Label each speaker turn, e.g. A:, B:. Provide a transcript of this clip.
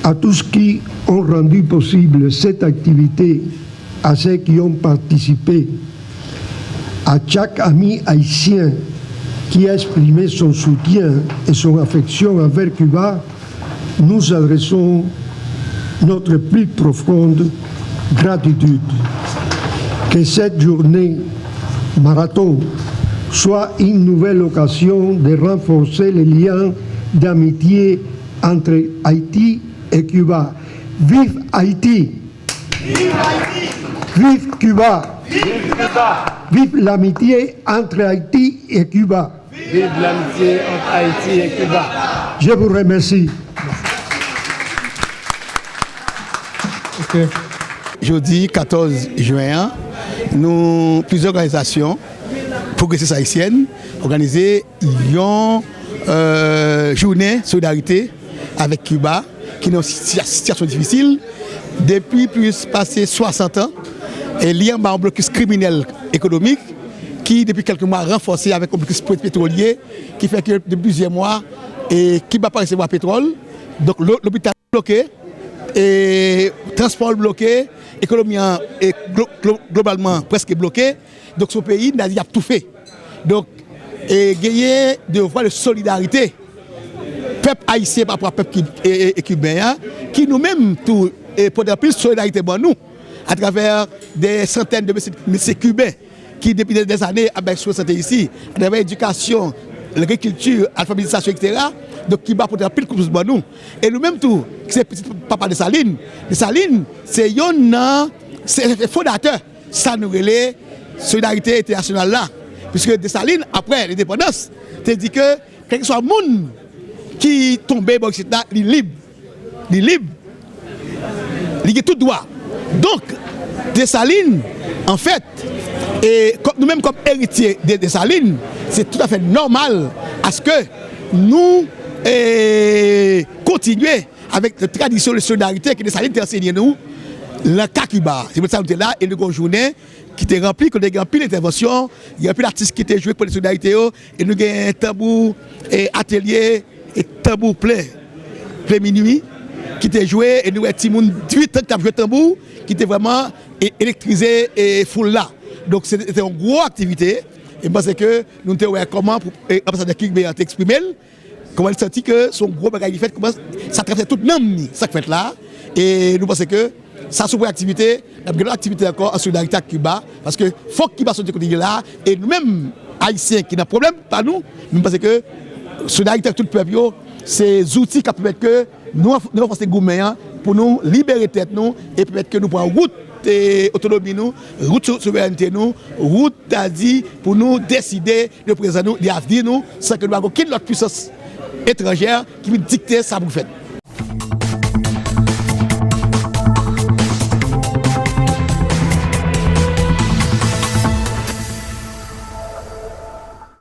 A: à tous qui ont rendu possible cette activité, à ceux qui ont participé, à chaque ami haïtien qui a exprimé son soutien et son affection envers Cuba, nous adressons notre plus profonde gratitude. Que cette journée marathon soit une nouvelle occasion de renforcer les liens d'amitié entre Haïti et Cuba. Vive Haïti! Vive Haïti! Vive Cuba!
B: Vive Cuba!
A: Vive l'amitié entre Haïti et Cuba!
B: Vive l'amitié entre Haïti et Cuba!
A: Je vous remercie.
C: Okay. Jeudi 14 juin, nous, plusieurs organisations progressistes haïtiennes, organisé une journée solidarité avec Cuba, qui est dans une situation difficile depuis plus passé 60 ans, et lié à un blocus criminel économique qui, depuis quelques mois, renforcé avec un blocus pétrolier, qui fait que depuis plusieurs mois, et Cuba n'a pas recevoir pétrole, donc l'hôpital est bloqué, et transport bloqué, économie est globalement presque bloquée, donc ce pays n'a tout fait. Donc, et gagner de voies de solidarité, peuple haïtien par rapport au peuple cubain, qui nous-mêmes, tout, et pour plus de solidarité pour nous, à travers des centaines de messieurs cubains qui, depuis des années, avec santé ici, à travers l'éducation, l'agriculture, l'alphabétisation, etc. Donc, qui va porter plus de choses pour nous. Et nous-mêmes, tout, c'est petit papa de Saline. De Saline, c'est le fondateur, ça nous relève, solidarité internationale là. Puisque Dessalines, après l'indépendance, tu dit que quel que soit le monde qui tombe, etc., il est libre. Il est libre. Il a tout droit. Donc, Dessalines, en fait, et nous-mêmes comme héritiers de Dessalines, c'est tout à fait normal à ce que nous continuions avec la tradition de solidarité que Dessalines a enseigné nous, le cas Cuba. C'est pour ça que nous sommes là et nous avons une journée qui était rempli, qu'on a rempli l'intervention, il y a plus d'artistes qui étaient joués pour les solidarités, et nous avons un tambour et atelier et tambour plein minuit qui était joué, et nous avons un petit monde 18 ans qui a joué tambour, qui était vraiment électrisé et full là. Donc c'était une grosse activité, et je pense que nous avons comment l'ambassadeur Cuba a exprimé, comment il sentit que son gros bagage fait, comment ça traversait tout le monde, ça fait là, et nous pensons que ça c'est une activité, une activité encore en solidarité avec Cuba, parce que faut que Cuba soit de côté là, et nous-mêmes, Haïtiens qui n'ont problème, pas nous, nous pensons que solidarité avec tout le peuple, c'est des outils qui permettent que nous fassions gourmets pour nous libérer tête nous, et permettre que nous prenions route autonomie nous, route souveraineté nous, route d'adi pour nous décider de présent nous, d'avenir nous, sans que nous avons aucune autre puissance étrangère qui nous dicte ça pour faire.